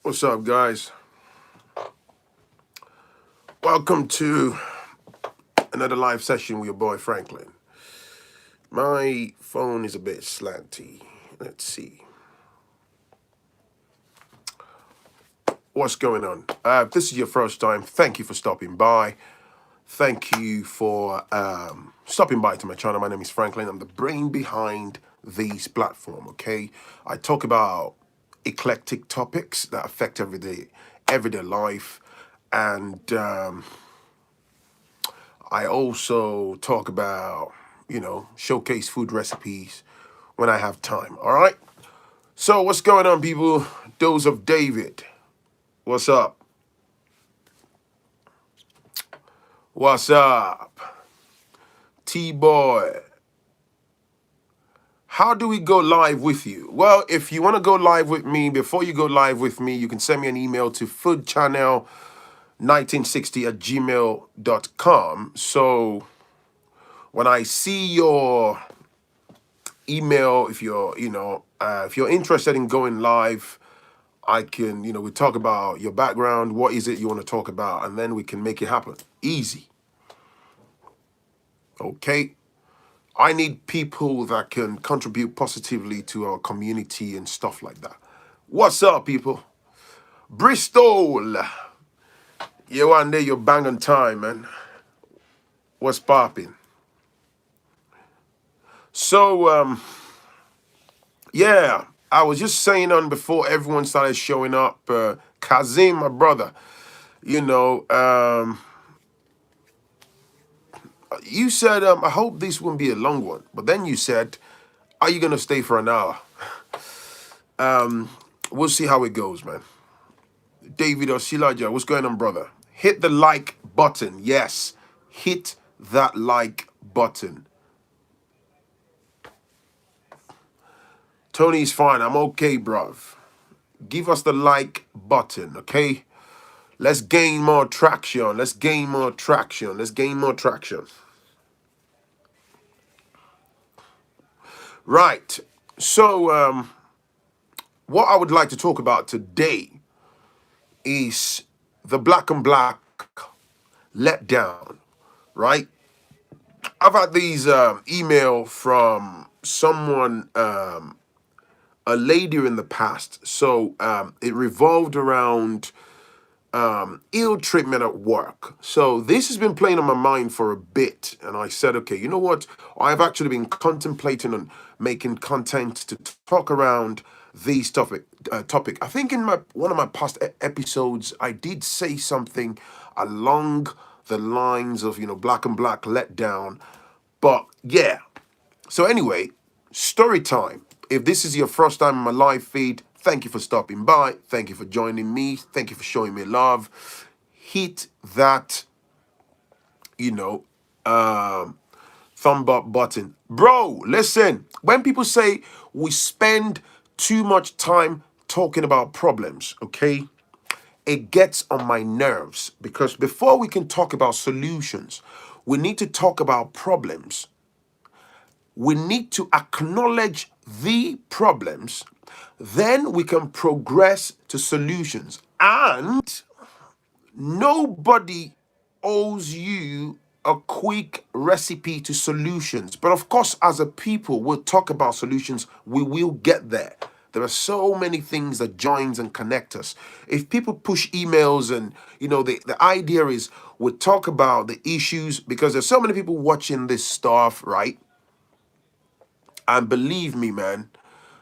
What's up, guys? Welcome to another live session with your boy Franklin. My phone is a bit slanty. Let's see. What's going on? If this is your first time, thank you for stopping by. Thank you for stopping by to my channel. My name is Franklin. I'm the brain behind this platform, okay? I talk about eclectic topics that affect everyday life. And I also talk about, showcase food recipes when I have time, all right? So what's going on, people? Dose of David. What's up? What's up? T-Boy. How do we go live with you? Well, if you want to go live with me, before you go live with me, you can send me an email to foodchannel1960@gmail.com. So when I see your email, if you're interested in going live, I can, we talk about your background, what is it you want to talk about, and then we can make it happen. Easy. Okay? I need people that can contribute positively to our community and stuff like that. What's up, people? Bristol. You one day you're bang on time, man. What's popping? So, yeah, I was just saying on before everyone started showing up, Kazim, my brother, you said, I hope this won't be a long one. But then you said, are you going to stay for an hour? We'll see how it goes, man. David Osilaja, what's going on, brother? Hit the like button. Yes, hit that like button. Tony's fine. I'm okay, bruv. Give us the like button, okay? Let's gain more traction. Let's gain more traction. Let's gain more traction. Right. So, what I would like to talk about today is the black and black letdown, right? I've had these email from someone, a lady in the past. So it revolved around ill treatment at work. So this has been playing on my mind for a bit. And I said, okay, you know what? I've actually been contemplating on making content to talk around these topic. I think in one of my past episodes, I did say something along the lines of, black and black letdown. But yeah. So anyway, story time. If this is your first time in my live feed, thank you for stopping by. Thank you for joining me. Thank you for showing me love. Hit that, thumb up button. Bro, listen. When people say we spend too much time talking about problems, okay? It gets on my nerves because before we can talk about solutions, we need to talk about problems. We need to acknowledge the problems, then we can progress to solutions. And nobody owes you a quick recipe to solutions. But of course, as a people, we'll talk about solutions. We will get there. There are so many things that joins and connect us. If people push emails and, the idea is we'll talk about the issues because there's so many people watching this stuff, right? And believe me, man,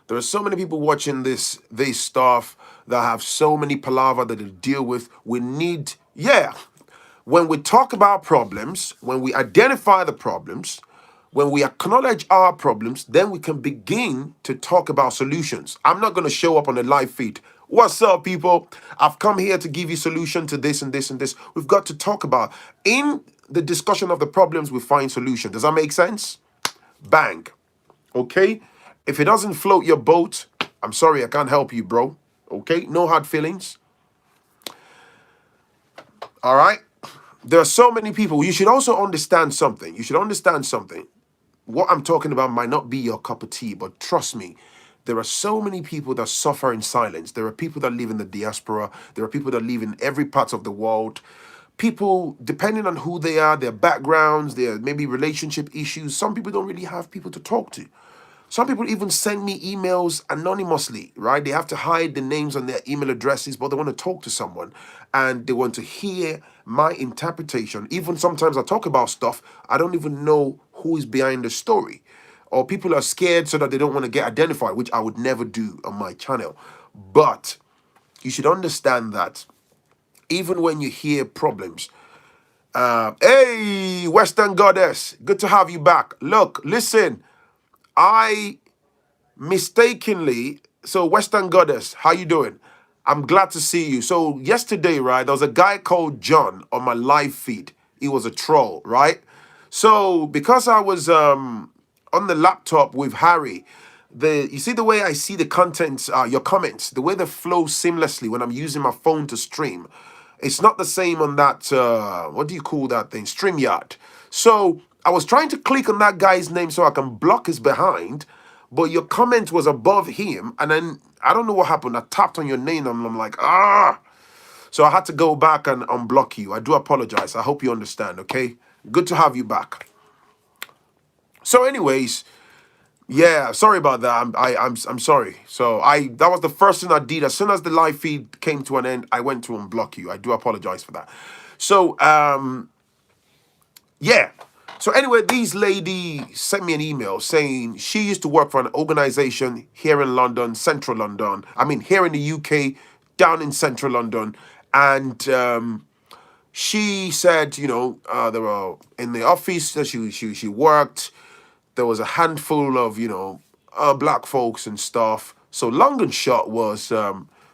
there are so many people watching this stuff that have so many palaver that they deal with. We need, when we talk about problems, when we identify the problems, when we acknowledge our problems, then we can begin to talk about solutions. I'm not going to show up on the live feed. What's up, people? I've come here to give you solution to this and this and this. We've got to talk about. In the discussion of the problems, we find solution. Does that make sense? Bang. Okay? If it doesn't float your boat, I'm sorry, I can't help you, bro. Okay? No hard feelings. All right? There are so many people. You should also understand something. What I'm talking about might not be your cup of tea, but trust me, There are so many people that suffer in silence. There are people that live in the diaspora. There are people that live in every part of the world. People, depending on who they are, their backgrounds, their maybe relationship issues, some people don't really have people to talk to. Some people even send me emails anonymously, right? They have to hide the names on their email addresses, but they want to talk to someone and they want to hear my interpretation. Even sometimes I talk about stuff, I don't even know who is behind the story. Or people are scared so that they don't want to get identified, which I would never do on my channel. But you should understand that even when you hear problems, hey, Western Goddess, good to have you back. Look, listen, I mistakenly, so Western Goddess, how you doing? I'm glad to see you. So yesterday, right, there was a guy called John on my live feed. He was a troll, right? So because I was on the laptop with Harry, you see the way I see the contents, your comments, the way they flow seamlessly when I'm using my phone to stream. It's not the same on that, what do you call that thing? StreamYard. So I was trying to click on that guy's name so I can block his behind, but your comment was above him. And then I don't know what happened. I tapped on your name and I'm like, ah. So I had to go back and unblock you. I do apologize. I hope you understand, okay? Good to have you back. So anyways, yeah, sorry about that. I'm sorry. So that was the first thing I did. As soon as the live feed came to an end, I went to unblock you. I do apologize for that. So yeah. So anyway, these lady sent me an email saying she used to work for an organization here in London, central London. I mean, here in the UK, down in central London, and she said, there were in the office that she worked. There was a handful of black folks and stuff. So long and short was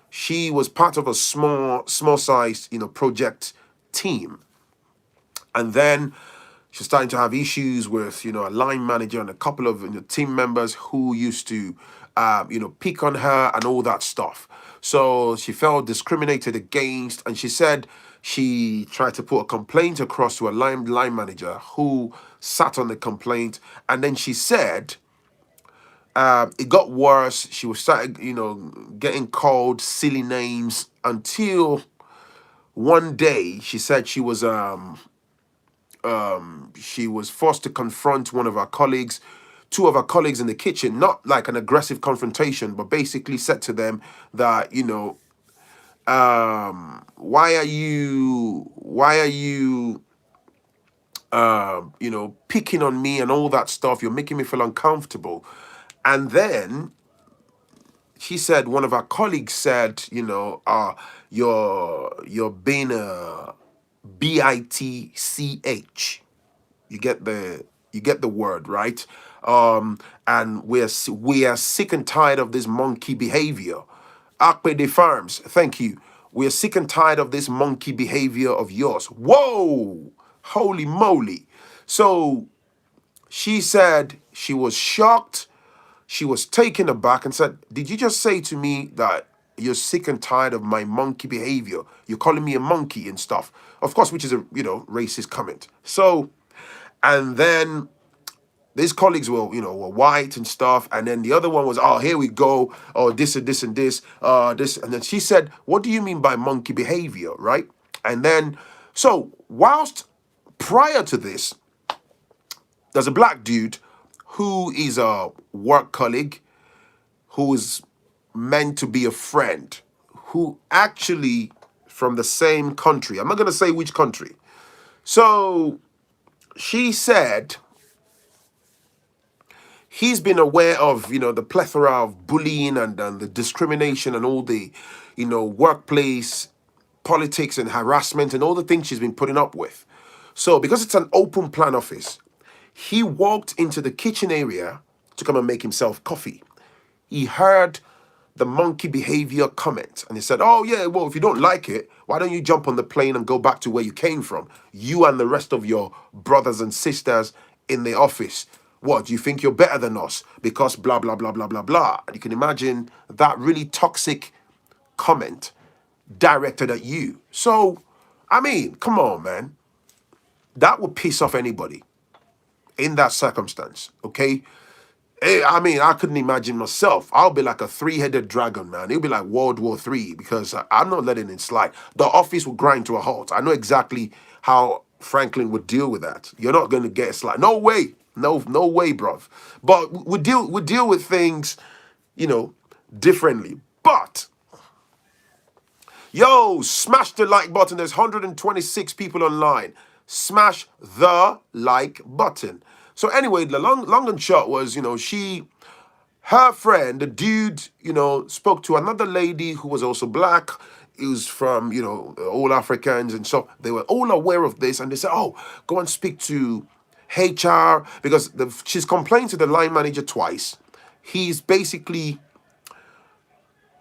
she was part of a small sized project team, and then she's starting to have issues with a line manager and a couple of team members who used to pick on her and all that stuff. So she felt discriminated against, and she said she tried to put a complaint across to a line manager who sat on the complaint, and then she said it got worse. She was started getting called silly names until one day she said she was forced to confront one of our colleagues, two of our colleagues in the kitchen, not like an aggressive confrontation, but basically said to them that, why are you, picking on me and all that stuff? You're making me feel uncomfortable. And then she said, one of our colleagues said, you're being a bitch. You get the word, right? And we are sick and tired of this monkey behavior. Akpe de Farms, thank you. We are sick and tired of this monkey behavior of yours. Whoa, holy moly! So she said she was shocked. She was taken aback and said, "Did you just say to me that you're sick and tired of my monkey behavior? You're calling me a monkey and stuff." Of course, which is a racist comment. So, and then these colleagues were white and stuff, and then the other one was, "Oh, here we go. Oh, this and this and this, this." And then she said, "What do you mean by monkey behavior, right?" And then, so whilst prior to this, there's a black dude who is a work colleague, who is meant to be a friend, who actually from the same country. I'm not going to say which country. So she said he's been aware of, the plethora of bullying and the discrimination and all the, workplace politics and harassment and all the things she's been putting up with. So because it's an open plan office, he walked into the kitchen area to come and make himself coffee. He heard the monkey behavior comment and he said, "Oh yeah, well, if you don't like it, why don't you jump on the plane and go back to where you came from? You and the rest of your brothers and sisters in the office. What, do you think you're better than us? Because blah, blah, blah, blah, blah, blah." And you can imagine that really toxic comment directed at you. So, I mean, come on, man. That would piss off anybody in that circumstance, okay? I mean, I couldn't imagine myself. I'll be like a three-headed dragon, man. It'll be like World War III because I'm not letting it slide. The office will grind to a halt. I know exactly how Franklin would deal with that. You're not going to get a slide. No way. No, no way, bruv. But we deal with things, you know, differently. But yo, smash the like button. There's 126 people online. Smash the like button. So anyway, the long and short was, her friend, the dude, spoke to another lady who was also black. He was from, all Africans. And so they were all aware of this. And they said, oh, go and speak to HR because she's complained to the line manager twice. He's basically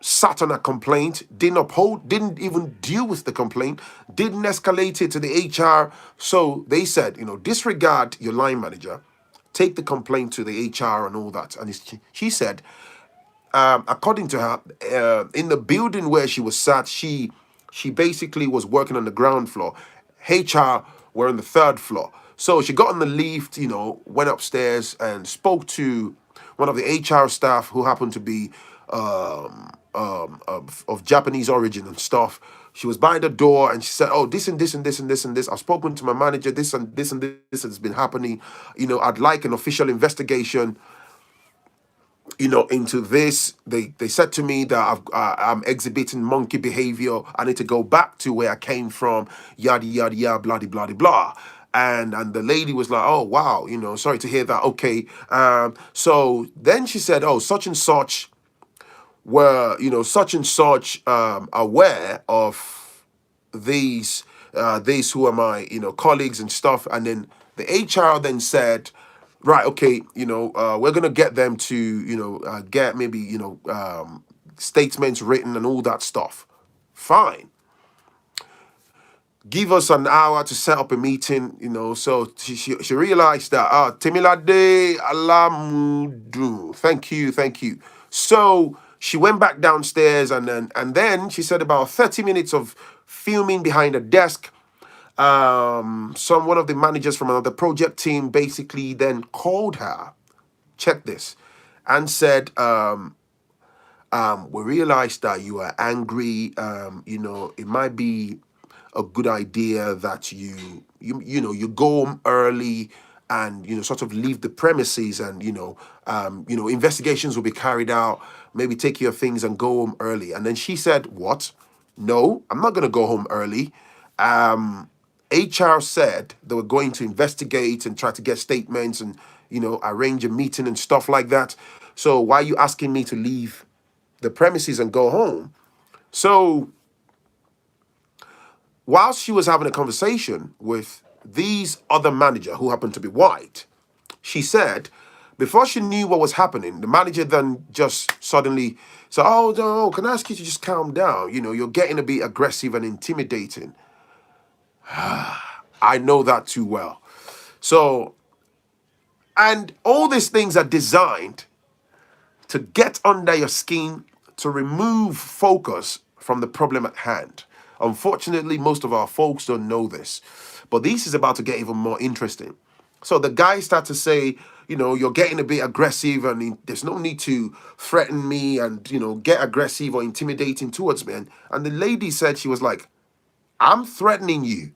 sat on a complaint, didn't even deal with the complaint, didn't escalate it to the HR. So they said, disregard your line manager, take the complaint to the HR and all that. And she said, according to her, in the building where she was sat, she basically was working on the ground floor. HR were on the third floor. So she got on the lift, went upstairs and spoke to one of the HR staff who happened to be of Japanese origin and stuff. She was by the door and she said, oh, this and this and this and this and this. I've spoken to my manager, this and this and this has been happening. I'd like an official investigation into this. They said to me that I'm exhibiting monkey behavior. I need to go back to where I came from, yada yada yada, blah blah blah blah. And the lady was like, oh wow, sorry to hear that. Okay. So then she said, oh, such and such were, such and such aware of these who are my, colleagues and stuff. And then the HR then said, right, okay, we're gonna get them to, get maybe, statements written and all that stuff. Fine. Give us an hour to set up a meeting, So she realized that Temilade Alamudu. Thank you. So she went back downstairs and then she said about 30 minutes of filming behind a desk. One of the managers from another project team basically then called her, check this, and said, we realized that you are angry. It might be a good idea that you go home early and sort of leave the premises and investigations will be carried out. Maybe take your things and go home early. And then she said, what? No, I'm not going to go home early. HR said they were going to investigate and try to get statements and arrange a meeting and stuff like that. So why are you asking me to leave the premises and go home? So whilst she was having a conversation with these other manager who happened to be white, she said, before she knew what was happening, the manager then just suddenly said, oh, no, can I ask you to just calm down? You're getting a bit aggressive and intimidating. I know that too well. So, and all these things are designed to get under your skin, to remove focus from the problem at hand. Unfortunately, most of our folks don't know this, but this is about to get even more interesting. So the guy started to say, you're getting a bit aggressive and there's no need to threaten me and, get aggressive or intimidating towards me. And the lady said, she was like, I'm threatening you.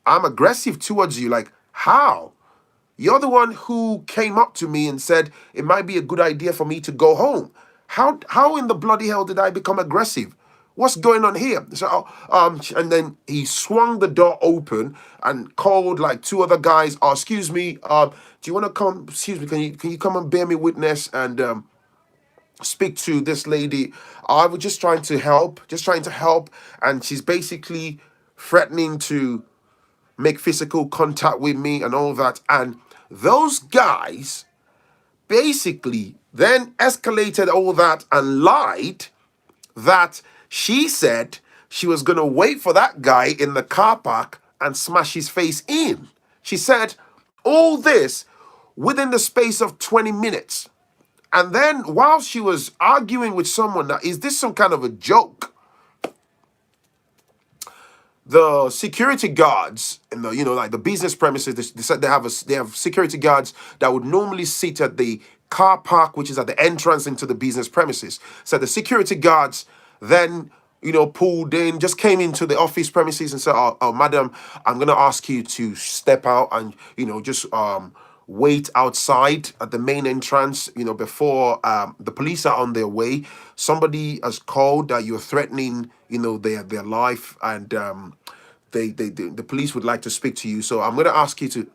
I'm aggressive towards you. Like, how? You're the one who came up to me and said it might be a good idea for me to go home. How in the bloody hell did I become aggressive? What's going on here? So, and then he swung the door open and called like two other guys. Oh, excuse me. Do you want to come? Excuse me. Can you come and bear me witness and speak to this lady? I was just trying to help. And she's basically threatening to make physical contact with me and all that. And those guys basically then escalated all that and lied that she said she was going to wait for that guy in the car park and smash his face in. She said all this within the space of 20 minutes. And then while she was arguing with someone, now, is this some kind of a joke? the security guards in the, like the business premises, they said they have security guards that would normally sit at the car park, which is at the entrance into the business premises. So the security guards then, pulled in, just came into the office premises and said, oh, madam, I'm going to ask you to step out and, just wait outside at the main entrance, before the police are on their way. Somebody has called that you're threatening, their life, and the police would like to speak to you. So I'm going to ask you to,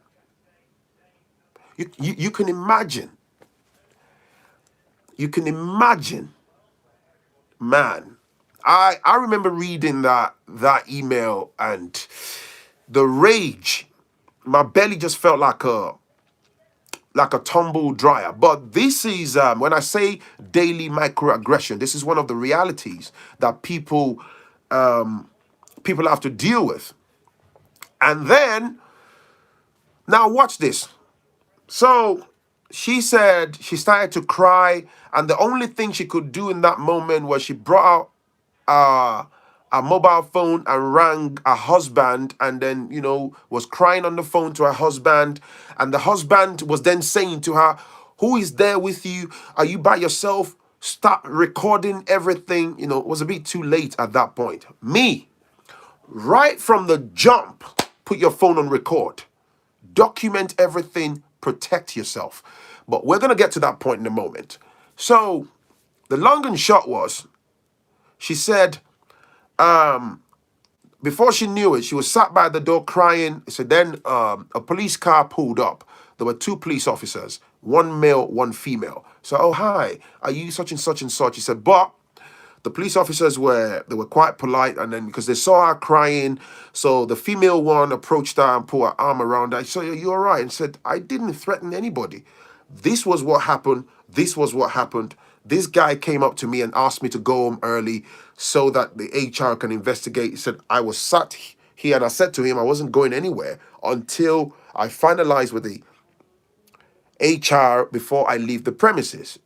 you can imagine, man. I remember reading that email, and the rage, my belly just felt like a tumble dryer. But this is, when I say daily microaggression, this is one of the realities that people have to deal with. And then, now watch this. So she said she started to cry, and the only thing she could do in that moment was she brought out a mobile phone and rang her husband, and then, was crying on the phone to her husband. And the husband was then saying to her, who is there with you? Are you by yourself? Stop recording everything. It was a bit too late at that point. Me, right from the jump, put your phone on record. Document everything, protect yourself. But we're going to get to that point in a moment. So the long and short was, she said, before she knew it, she was sat by the door crying. So then a police car pulled up. There were two police officers, one male, one female. So, oh, hi, are you such and such and such? She said, but the police officers were quite polite, and then because they saw her crying, so the female one approached her and put her arm around her. I said, "You all right?" And said, "I didn't threaten anybody. This was what happened. This was what happened. This guy came up to me and asked me to go home early so that the HR can investigate." He said, "I was sat here and I said to him I wasn't going anywhere until I finalized with the HR before I leave the premises."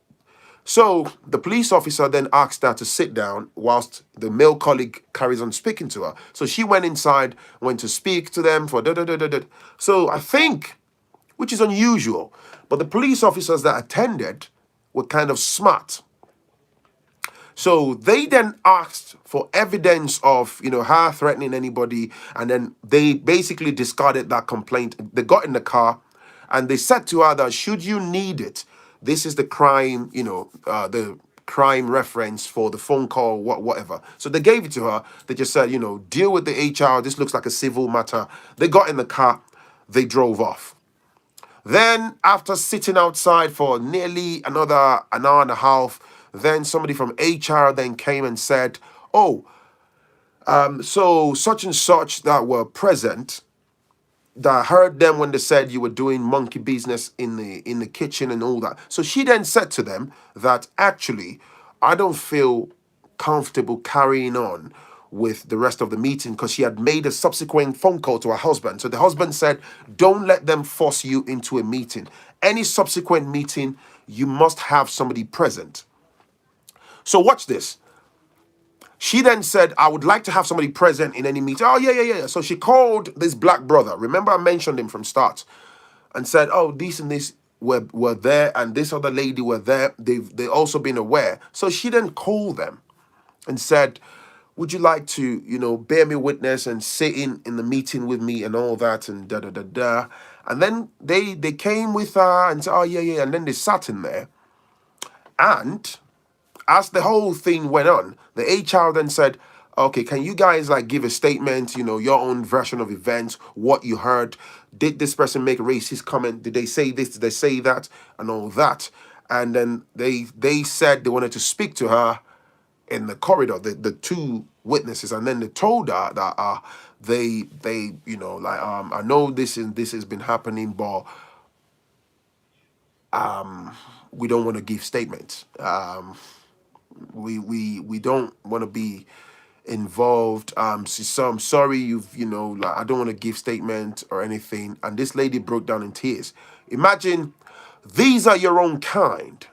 So the police officer then asked her to sit down whilst the male colleague carries on speaking to her. So she went inside, went to speak to them for da da da da da. So I think, which is unusual, but the police officers that attended were kind of smart. So they then asked for evidence of, her threatening anybody, and then they basically discarded that complaint. They got in the car, and they said to her that should you need it, this is the crime, the crime reference for the phone call, whatever. So they gave it to her. They just said, deal with the HR. This looks like a civil matter. They got in the car. They drove off. Then, after sitting outside for nearly an hour and a half, then somebody from HR then came and said, "Oh, so such and such that were present, that heard them when they said you were doing monkey business in the kitchen and all that." So she then said to them that actually, I don't feel comfortable carrying on with the rest of the meeting, because she had made a subsequent phone call to her husband. So the husband said, don't let them force you into a meeting. Any subsequent meeting, you must have somebody present. So watch this. She then said, I would like to have somebody present in any meeting. Oh, yeah. So she called this black brother. Remember, I mentioned him from start, and said, oh, this and this were there, and this other lady were there. They've also been aware. So she then called them and said, would you like to, bear me witness and sit in the meeting with me and all that and da da da da. And then they came with her and said, oh, yeah. And then they sat in there. And as the whole thing went on, the HR then said, okay, can you guys give a statement, your own version of events, what you heard? Did this person make a racist comment? Did they say this? Did they say that? And all that. And then they said they wanted to speak to her in the corridor, the two witnesses, and then they told her that they I know this has been happening, but we don't want to give statements. We don't want to be involved. So I'm sorry, I don't want to give statement or anything. And this lady broke down in tears. Imagine, these are your own kind.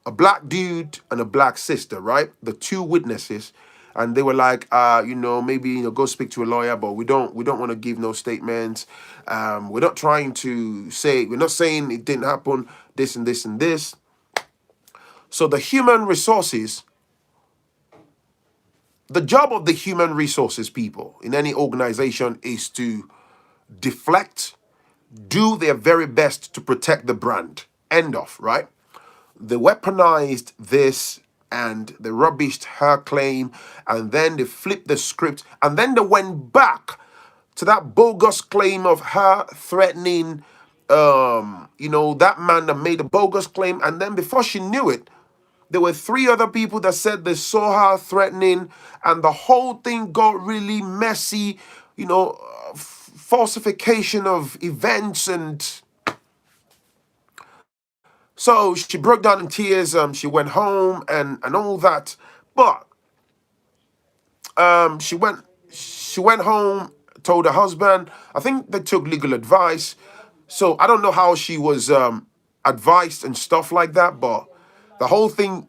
A black dude and a black sister, right? The two witnesses. and they were like, maybe go speak to a lawyer, but we don't want to give no statements. We're not trying to say, we're not saying it didn't happen, this and this and this. So the job of the human resources people in any organization is to deflect, do their very best to protect the brand. End of, right? They weaponized this and they rubbished her claim, and then they flipped the script, and then they went back to that bogus claim of her threatening that man that made a bogus claim. And then before she knew it, there were three other people that said they saw her threatening, and the whole thing got really messy, falsification of events. And so she broke down in tears. She went home and all that. But she went home, told her husband. I think they took legal advice. So I don't know how she was advised and stuff like that, but the whole thing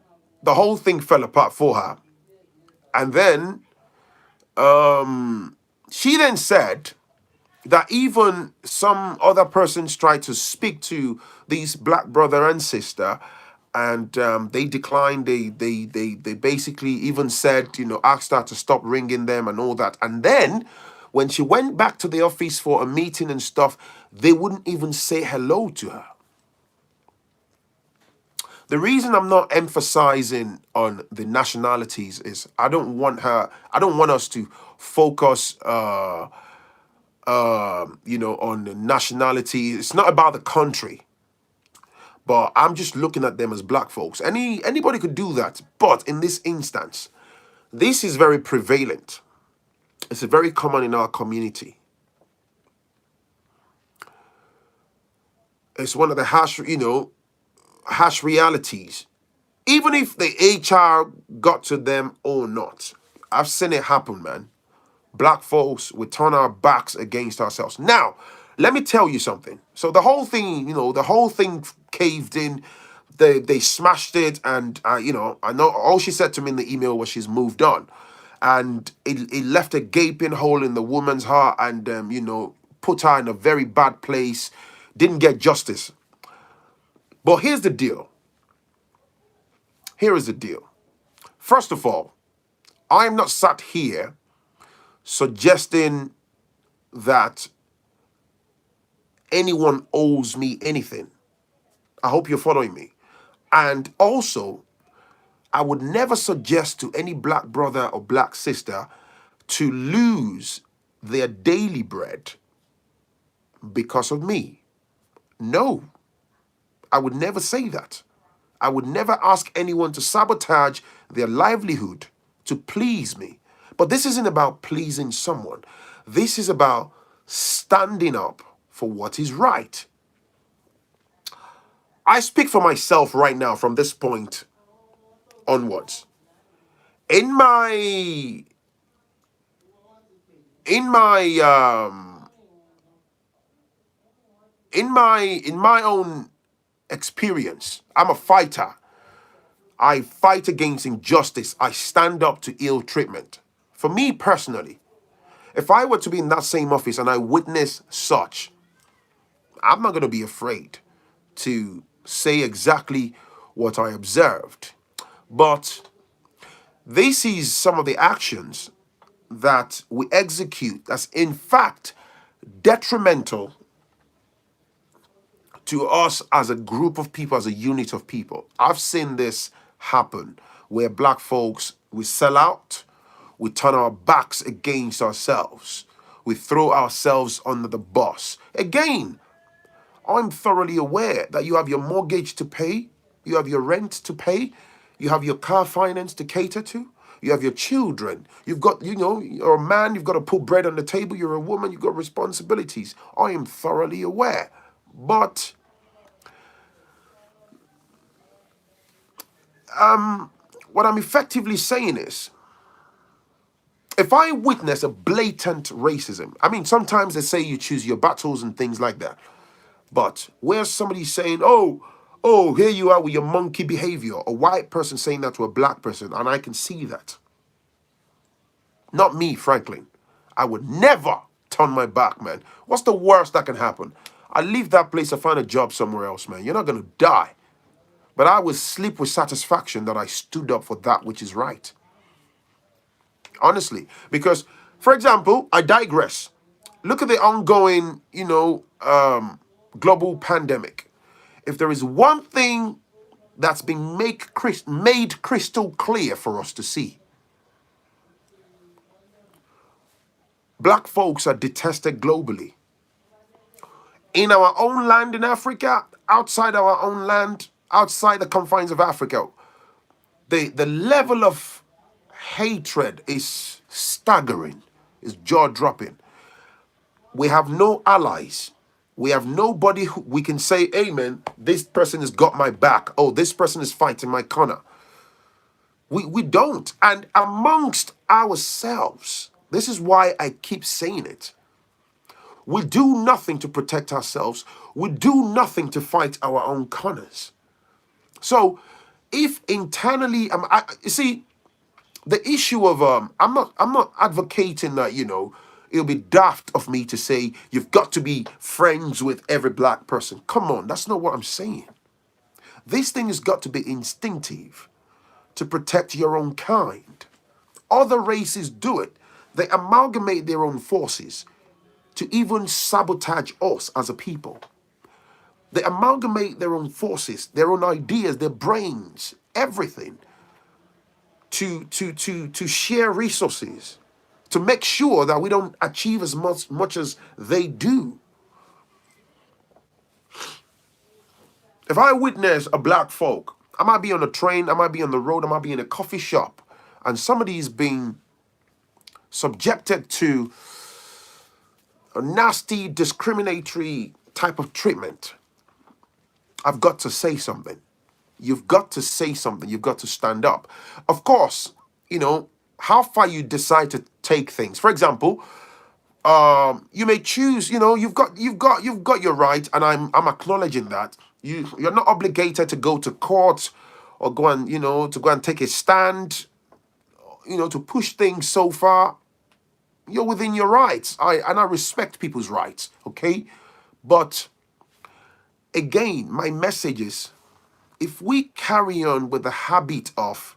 fell apart for her. And then she then said that even some other persons tried to speak to these black brother and sister, and they declined. They basically even said, asked her to stop ringing them and all that. And then when she went back to the office for a meeting and stuff, they wouldn't even say hello to her. The reason I'm not emphasizing on the nationalities is I don't want us to focus on the nationality. It's not about the country, but I'm just looking at them as black folks. Anybody could do that, but in this instance, this is very prevalent. It's very common in our community. It's one of the harsh realities. Even if the HR got to them or not, I've seen it happen, man. Black folks, we turn our backs against ourselves. Now, let me tell you something. So the whole thing caved in. They smashed it, and I know all she said to me in the email was she's moved on, and it left a gaping hole in the woman's heart, and put her in a very bad place. Didn't get justice. But here's the deal. Here is the deal. First of all, I'm not sat here suggesting that anyone owes me anything. I hope you're following me. And also, I would never suggest to any black brother or black sister to lose their daily bread because of me. No, I would never say that. I would never ask anyone to sabotage their livelihood to please me. But this isn't about pleasing someone. This is about standing up for what is right. I speak for myself right now from this point onwards. In my own experience, I'm a fighter. I fight against injustice. I stand up to ill treatment. For me personally, if I were to be in that same office and I witness such, I'm not going to be afraid to say exactly what I observed. But this is some of the actions that we execute that's in fact detrimental to us as a group of people, as a unit of people. I've seen this happen where black folks, we sell out, we turn our backs against ourselves, we throw ourselves under the bus. Again, I'm thoroughly aware that you have your mortgage to pay, you have your rent to pay, you have your car finance to cater to, you have your children, you've got, you're a man, you've got to put bread on the table, you're a woman, you've got responsibilities. I am thoroughly aware. But what I'm effectively saying is, if I witness a blatant racism, I mean, sometimes they say you choose your battles and things like that. But where somebody's saying, oh, here you are with your monkey behavior, a white person saying that to a black person, and I can see that. Not me, Franklin. I would never turn my back, man. What's the worst that can happen? I leave that place and find a job somewhere else, man. You're not going to die. But I will sleep with satisfaction that I stood up for that which is right. Honestly. Because, for example, I digress. Look at the ongoing, global pandemic. If there is one thing that's been made crystal clear for us to see, black folks are detested globally. In our own land in Africa, outside our own land, outside the confines of Africa, the level of hatred is staggering, is jaw-dropping. We have no allies. We have nobody who we can say, hey man, this person has got my back. Oh, this person is fighting my corner. We don't. And amongst ourselves, this is why I keep saying it. We do nothing to protect ourselves. We do nothing to fight our own corners. So if internally, you see, the issue of I'm not advocating that, it'll be daft of me to say you've got to be friends with every black person. Come on, that's not what I'm saying. This thing has got to be instinctive to protect your own kind. Other races do it. They amalgamate their own forces to even sabotage us as a people. They amalgamate their own forces, their own ideas, their brains, everything to share resources, to make sure that we don't achieve as much as they do. If I witness a black folk, I might be on a train, I might be on the road, I might be in a coffee shop, and somebody is being subjected to a nasty, discriminatory type of treatment, I've got to say something. You've got to say something. You've got to stand up. Of course, how far you decide to take things. For example, you may choose. You've got your right, and I'm acknowledging that. You're not obligated to go to court or go and to go and take a stand. To push things so far. You're within your rights. I respect people's rights. Okay, but again, my message is, if we carry on with the habit of,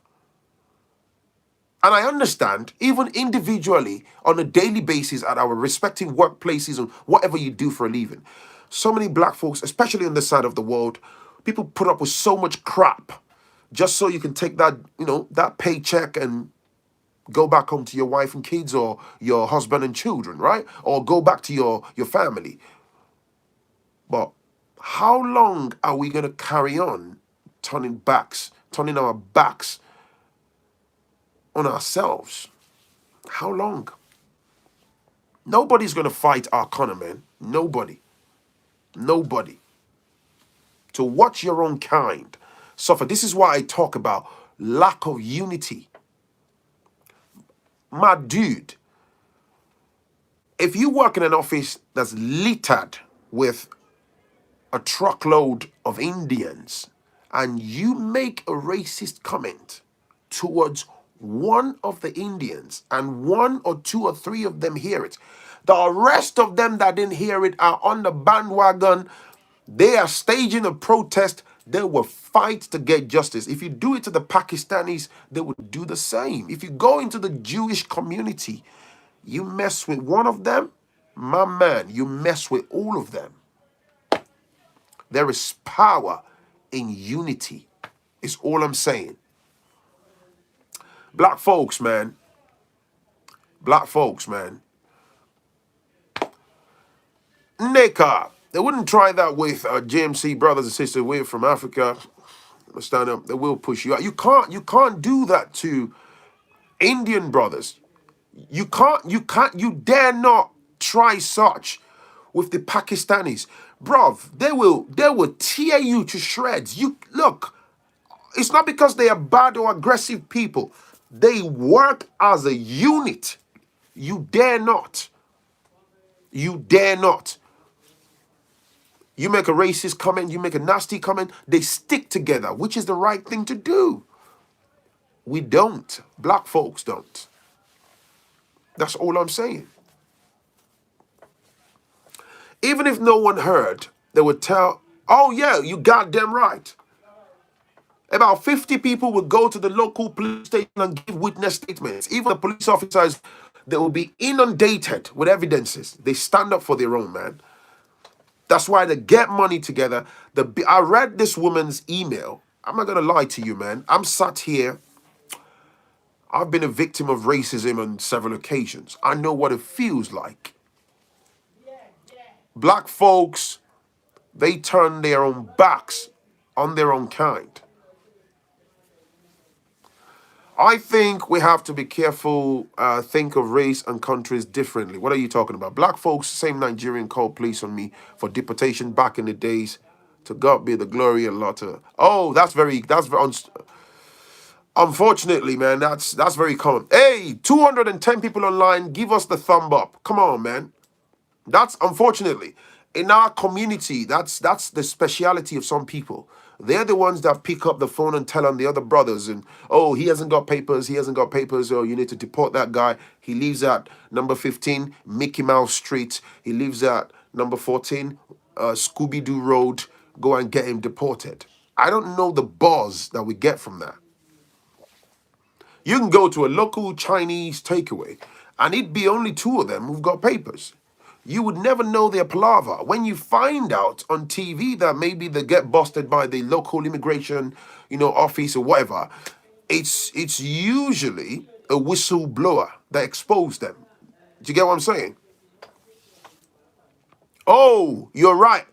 and I understand, even individually, on a daily basis at our respective workplaces or whatever you do for a living, so many black folks, especially on this side of the world, people put up with so much crap just so you can take that, that paycheck and go back home to your wife and kids or your husband and children, right? Or go back to your family. But how long are we going to carry on turning our backs on ourselves? How long? Nobody's going to fight our corner, man. Nobody. To watch your own kind suffer. This is why I talk about lack of unity. My dude, if you work in an office that's littered with a truckload of Indians and you make a racist comment towards one of the Indians and one or two or three of them hear it, the rest of them that didn't hear it are on the bandwagon. They are staging a protest. They will fight to get justice. If you do it to the Pakistanis, they would do the same. If you go into the Jewish community, you mess with one of them, my man, you mess with all of them. There is power in unity, is all I'm saying. Black folks, man. Neka, they wouldn't try that with GMC brothers and sisters. We're from Africa. Stand up. They will push you out. You can't do that to Indian brothers. You dare not try such with the Pakistanis. Bruv, they will tear you to shreds. You look, it's not because they are bad or aggressive people. They work as a unit. You dare not. You make a racist comment, you make a nasty comment, they stick together, which is the right thing to do. We don't. Black folks don't. That's all I'm saying. Even if no one heard, they would tell, oh yeah, you goddamn right. About 50 people would go to the local police station and give witness statements. Even the police officers, they will be inundated with evidences. They stand up for their own, man. That's why they get money together. I read this woman's email. I'm not going to lie to you, man. I'm sat here. I've been a victim of racism on several occasions. I know what it feels like. Black folks, they turn their own backs on their own kind. I think we have to be careful, think of race and countries differently. What are you talking about? Black folks, same Nigerian called police on me for deportation back in the days. To God be the glory and lotta. Oh, unfortunately, man, that's very common. Hey, 210 people online, give us the thumb up. Come on, man. That's unfortunately in our community. That's the speciality of some people. They're the ones that pick up the phone and tell on the other brothers, and oh, he hasn't got papers. He hasn't got papers. Oh, you need to deport that guy. He lives at number 15 Mickey Mouse Street. He lives at number 14 Scooby Doo Road. Go and get him deported. I don't know the buzz that we get from that. You can go to a local Chinese takeaway, and it'd be only two of them who've got papers. You would never know their palaver. When you find out on TV that maybe they get busted by the local immigration, office or whatever, it's usually a whistleblower that exposed them. Do you get what I'm saying? Oh, you're right.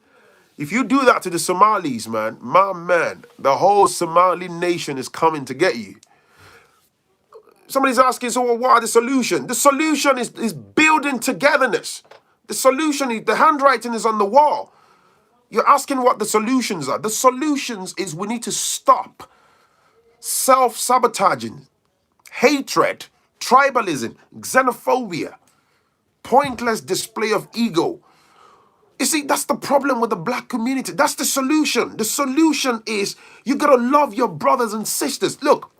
If you do that to the Somalis, man, my man, the whole Somali nation is coming to get you. Somebody's asking, so what are the solution? The solution is building togetherness. The solution is, the handwriting is on the wall. You're asking what the solutions are. The solutions is we need to stop self-sabotaging, hatred, tribalism, xenophobia, pointless display of ego. You see, that's the problem with the black community. That's the solution. The solution is you gotta love your brothers and sisters. Look,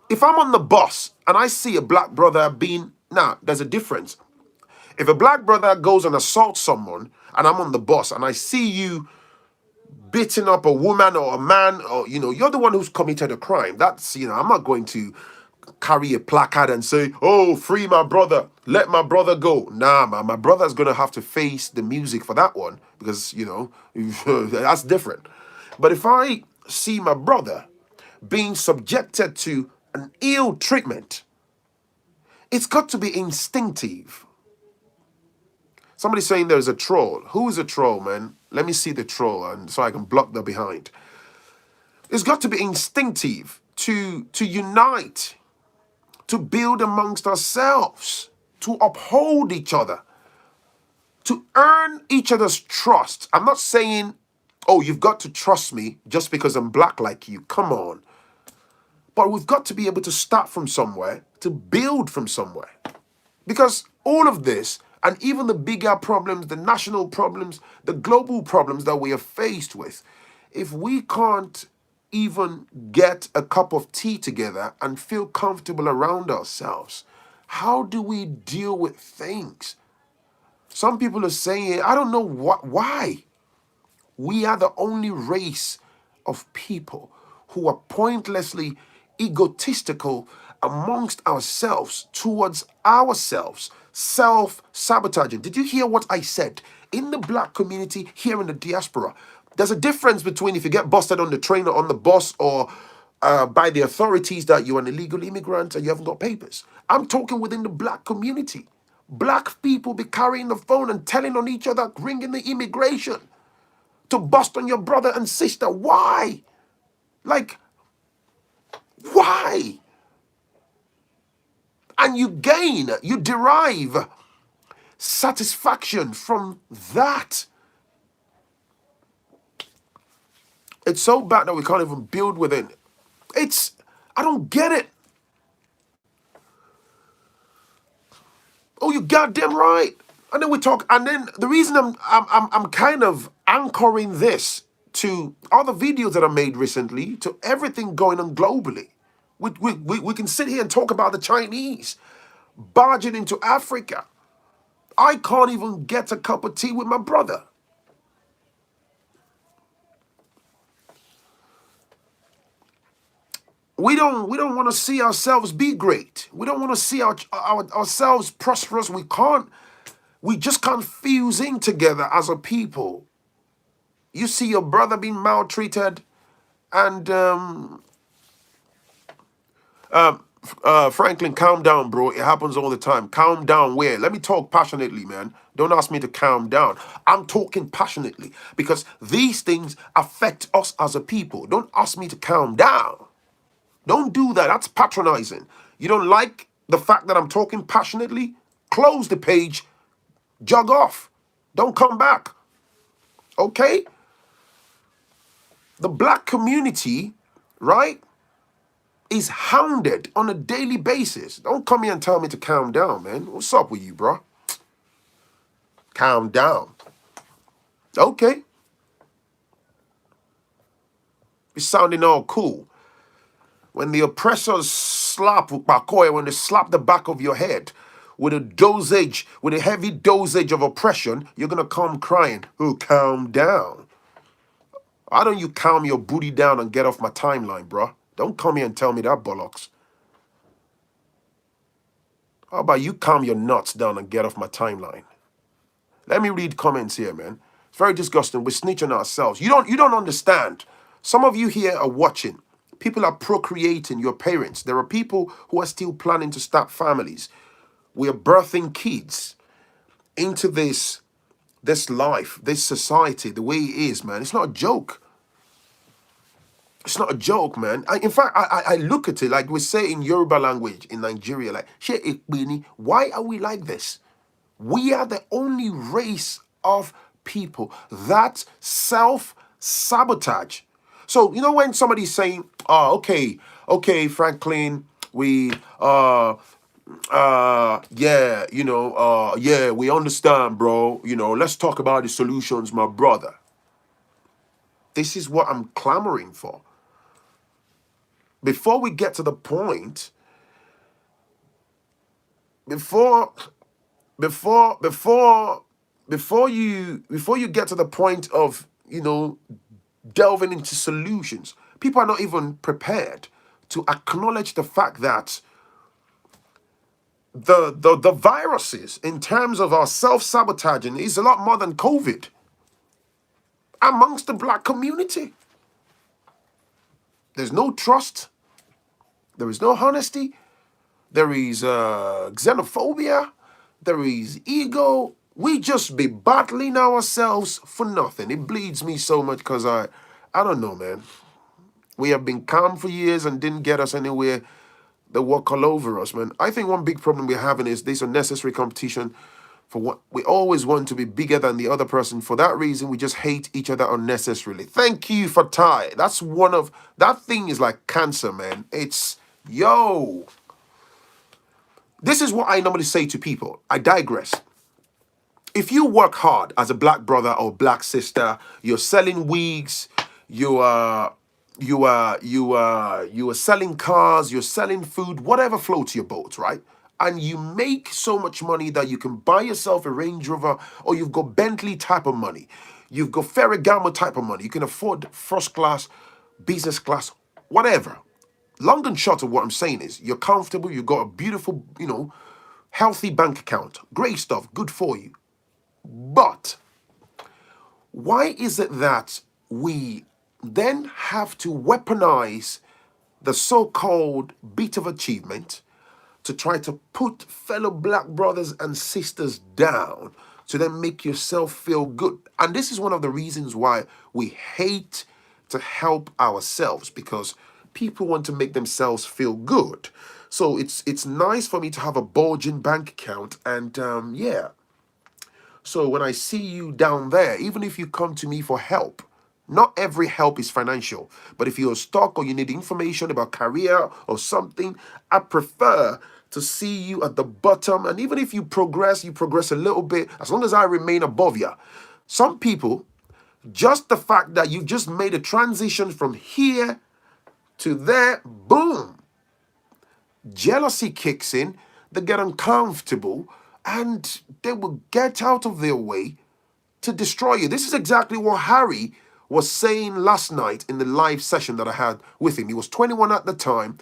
if I'm on the bus and I see a black brother there's a difference. If a black brother goes and assaults someone and I'm on the bus and I see you beating up a woman or a man, or, you're the one who's committed a crime. That's, I'm not going to carry a placard and say, oh, free my brother, let my brother go. Nah, man, my brother's going to have to face the music for that one because, that's different. But if I see my brother being subjected to an ill treatment, it's got to be instinctive. Somebody's saying there's a troll. Who is a troll, man? Let me see the troll and so I can block the behind. It's got to be instinctive to unite, to build amongst ourselves, to uphold each other, to earn each other's trust. I'm not saying, oh, you've got to trust me just because I'm black like you. Come on. But we've got to be able to start from somewhere, to build from somewhere. Because all of this, and even the bigger problems, the national problems, the global problems that we are faced with, if we can't even get a cup of tea together and feel comfortable around ourselves, how do we deal with things? Some people are saying, I don't know why. We are the only race of people who are pointlessly egotistical amongst ourselves, towards ourselves, self-sabotaging. Did you hear what I said? In the black community, here in the diaspora, there's a difference between if you get busted on the train or on the bus or by the authorities that you're an illegal immigrant and you haven't got papers. I'm talking within the black community. Black people be carrying the phone and telling on each other, ringing the immigration to bust on your brother and sister. Why? Like, why? And you derive satisfaction from that. It's so bad that we can't even build within. I don't get it. Oh, you goddamn right. And then we talk, and then the reason I'm kind of anchoring this to all the videos that I made recently, to everything going on globally. We can sit here and talk about the Chinese, barging into Africa. I can't even get a cup of tea with my brother. We don't want to see ourselves be great. We don't want to see ourselves prosperous. We just can't fuse in together as a people. You see your brother being maltreated, and Franklin, calm down, bro. It happens all the time. Calm down where? Let me talk passionately, man. Don't ask me to calm down. I'm talking passionately because these things affect us as a people. Don't ask me to calm down. Don't do that. That's patronizing. You don't like the fact that I'm talking passionately? Close the page, jog off. Don't come back. Okay? The black community, right, is hounded on a daily basis. Don't come here and tell me to calm down, man. What's up with you, bro? Calm down. Okay. You're sounding all cool. When the oppressors slap with Bakoy, when they slap the back of your head with a heavy dosage of oppression, you're going to come crying, oh, calm down. Why don't you calm your booty down and get off my timeline, bro? Don't come here and tell me that bollocks. How about you calm your nuts down and get off my timeline? Let me read comments here, man. It's very disgusting. We're snitching ourselves. You don't understand. Some of you here are watching. People are procreating, your parents. There are people who are still planning to start families. We are birthing kids into this life, this society, the way it is, man. It's not a joke. It's not a joke, man. In fact, I look at it like we say in Yoruba language in Nigeria, like, why are we like this? We are the only race of people that self-sabotage. So, you know, when somebody's saying, oh, okay, Franklin, we, yeah, yeah, we understand, bro. Let's talk about the solutions, my brother. This is what I'm clamoring for. Before we get to the point, before you get to the point of, delving into solutions, people are not even prepared to acknowledge the fact that the viruses, in terms of our self-sabotaging, is a lot more than COVID amongst the black community. There's no trust. There is no honesty. There is xenophobia. There is ego. We just be battling ourselves for nothing. It bleeds me so much because I don't know, man. We have been calm for years and didn't get us anywhere. They walk all over us, man. I think one big problem we're having is this unnecessary competition for what we always want to be bigger than the other person. For that reason, we just hate each other unnecessarily. Thank you for Ty. That's that thing is like cancer, man. It's, yo. This is what I normally say to people. I digress. If you work hard as a black brother or black sister, you're selling wigs, you are selling cars, you're selling food, whatever floats your boat, right? And you make so much money that you can buy yourself a Range Rover, or you've got Bentley type of money, you've got Ferragamo type of money, you can afford first class, business class, whatever. Long and short of what I'm saying is, you're comfortable, you've got a beautiful, healthy bank account, great stuff, good for you. But why is it that we then have to weaponize the so-called bit of achievement to try to put fellow black brothers and sisters down to then make yourself feel good? And this is one of the reasons why we hate to help ourselves, because people want to make themselves feel good. So it's nice for me to have a bulging bank account, and yeah. So when I see you down there, even if you come to me for help, not every help is financial, but if you're stuck or you need information about career or something, I prefer to see you at the bottom. And even if you progress a little bit, as long as I remain above you. Some people, just the fact that you just made a transition from here to there, boom, jealousy kicks in. they get uncomfortable, and they will get out of their way to destroy you. This is exactly what Harry was saying last night in the live session that I had with him. He was 21 at the time.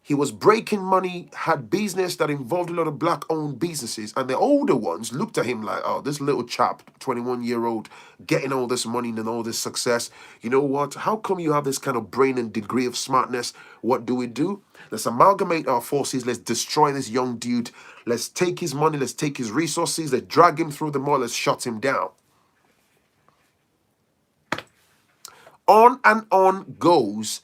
He was breaking money, had business that involved a lot of black-owned businesses, and the older ones looked at him like, oh, this little chap, 21-year-old, getting all this money and all this success. You know what? How come you have this kind of brain and degree of smartness? What do? Let's amalgamate our forces. Let's destroy this young dude. Let's take his money. Let's take his resources. Let's drag him through the mall. Let's shut him down. On and on goes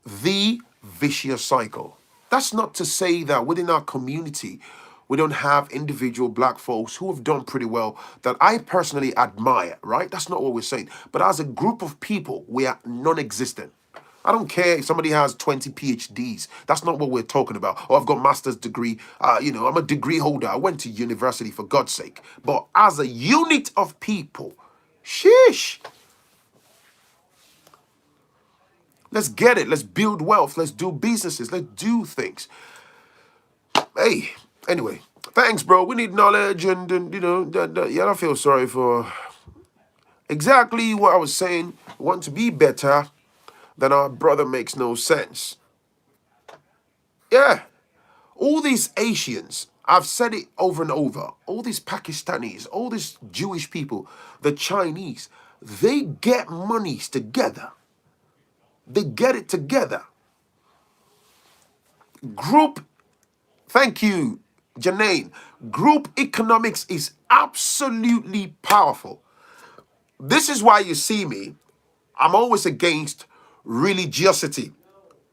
the vicious cycle. That's not to say that within our community, we don't have individual black folks who have done pretty well that I personally admire, right? That's not what we're saying. But as a group of people, we are non-existent. I don't care if somebody has 20 PhDs. That's not what we're talking about. Oh, I've got master's degree. I'm a degree holder. I went to university, for God's sake. But as a unit of people, sheesh. Let's get it. Let's build wealth. Let's do businesses. Let's do things. Hey, anyway, thanks, bro. We need knowledge and I feel sorry for exactly what I was saying. Want to be better than our brother makes no sense. Yeah. All these Asians, I've said it over and over, all these Pakistanis, all these Jewish people, the Chinese, they get monies together. They get it together. Thank you, Janine. Group economics is absolutely powerful. This is why you see me, I'm always against religiosity.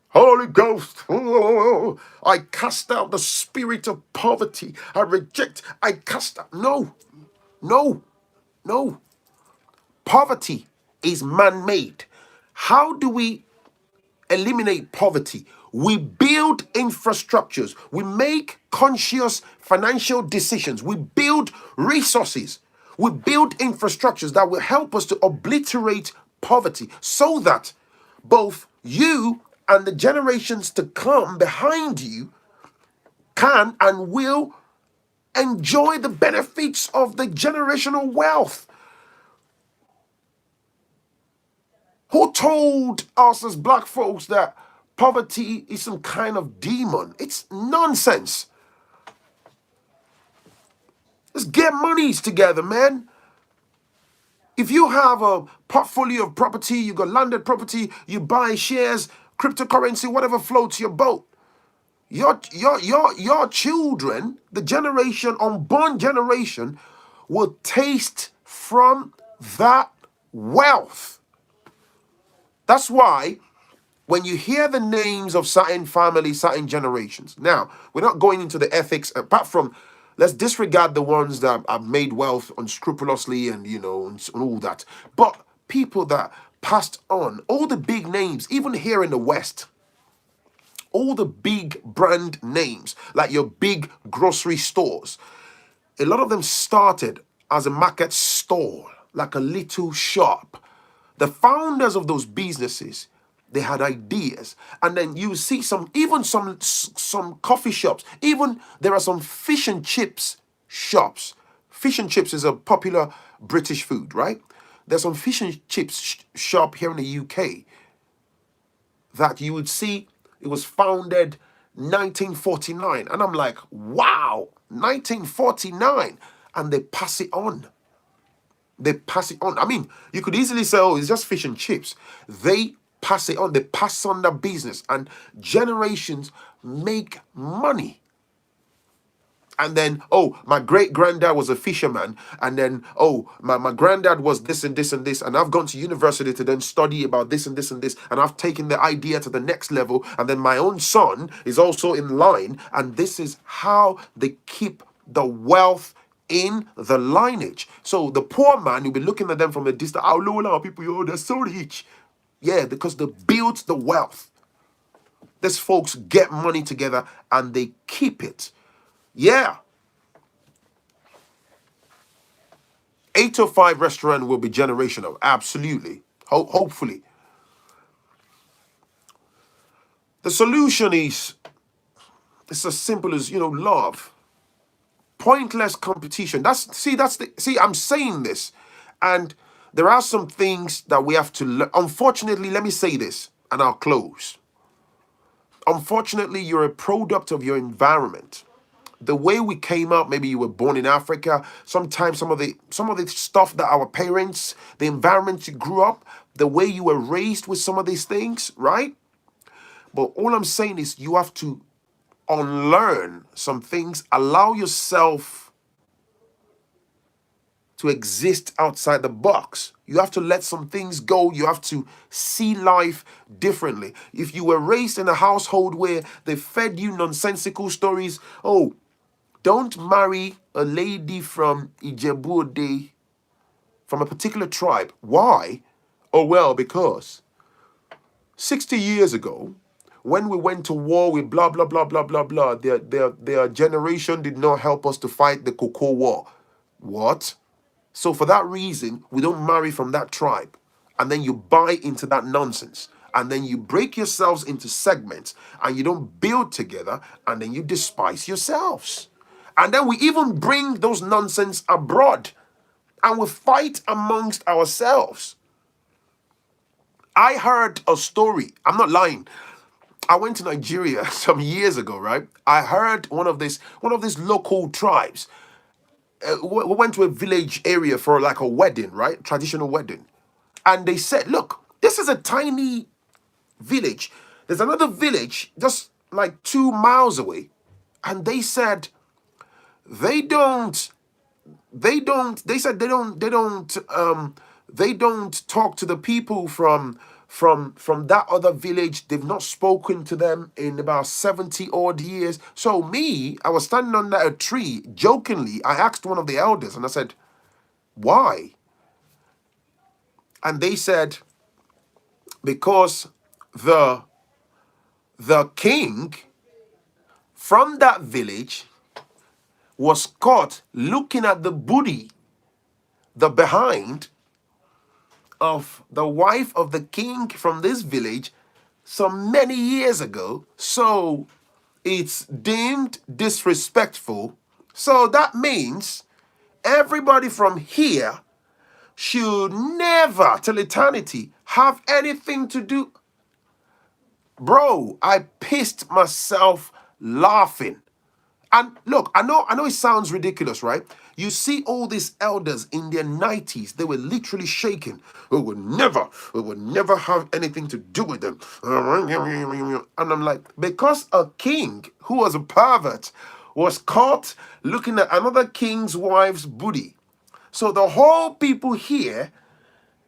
Holy Ghost, I cast out the spirit of poverty. I cast out. No. Poverty is man-made. How do we eliminate poverty? We build infrastructures. We make conscious financial decisions. We build resources. We build infrastructures that will help us to obliterate poverty so that both you and the generations to come behind you can and will enjoy the benefits of the generational wealth. Who told us as black folks that poverty is some kind of demon? It's nonsense. Let's get monies together, man. If you have a portfolio of property, you got landed property, you buy shares, cryptocurrency, whatever floats your boat, your children, the unborn generation, will taste from that wealth. That's why when you hear the names of certain families, certain generations, now, we're not going into the ethics, apart from, let's disregard the ones that have made wealth unscrupulously and all that. But people that passed on, all the big names, even here in the West, all the big brand names, like your big grocery stores, a lot of them started as a market stall, like a little shop. The founders of those businesses, they had ideas. And then you see some coffee shops. Even there are some fish and chips shops. Fish and chips is a popular British food, right? There's some fish and chips shop here in the UK that you would see. It was founded 1949. And I'm like, wow, 1949. And they pass it on. They pass it on. I mean, you could easily say, oh, it's just fish and chips. They pass it on. They pass on their business. And generations make money. And then, oh, my great-granddad was a fisherman. And then, oh, my granddad was this and this and this. And I've gone to university to then study about this and this and this. And I've taken the idea to the next level. And then my own son is also in line. And this is how they keep the wealth in the lineage. So the poor man, you'll be looking at them from a distance. Oh, Lola, people, they're so rich. Yeah, because they built the wealth. These folks get money together and they keep it. Yeah. 805 restaurant will be generational. Absolutely. Hopefully. The solution is It's as simple as, love. Pointless competition. I'm saying this. And there are some things that we have to learn. Unfortunately, let me say this and I'll close. Unfortunately, you're a product of your environment. The way we came up, maybe you were born in Africa. Sometimes some of the stuff that our parents, the environment you grew up, the way you were raised with some of these things, right? But all I'm saying is you have to unlearn some things, allow yourself to exist outside the box. You have to let some things go. You have to see life differently. If you were raised in a household where they fed you nonsensical stories, oh, don't marry a lady from Ijebu Ode, from a particular tribe. Why? Oh, well, because 60 years ago, when we went to war with blah, blah, blah, blah, blah, blah, their generation did not help us to fight the Cocoa War. What? So for that reason, we don't marry from that tribe. And then you buy into that nonsense. And then you break yourselves into segments and you don't build together and then you despise yourselves. And then we even bring those nonsense abroad and we fight amongst ourselves. I heard a story. I'm not lying. I went to Nigeria some years ago, right? I heard one of these local tribes. We went to a village area for like a wedding, right? Traditional wedding. And they said, look, this is a tiny village. There's another village just like 2 miles away. And they said they don't talk to the people from that other village. They've not spoken to them in about 70 odd years. So I was standing under a tree jokingly. I asked one of the elders and I said, why? And they said, because the king from that village was caught looking at the booty, the behind of the wife of the king from this village some many years ago. So it's deemed disrespectful. So that means everybody from here should never, till eternity, have anything to do. Bro, I pissed myself laughing. And look, I know it sounds ridiculous, right? You see all these elders in their 90s, they were literally shaking. We would never have anything to do with them. And I'm like, because a king who was a pervert was caught looking at another king's wife's booty. So the whole people here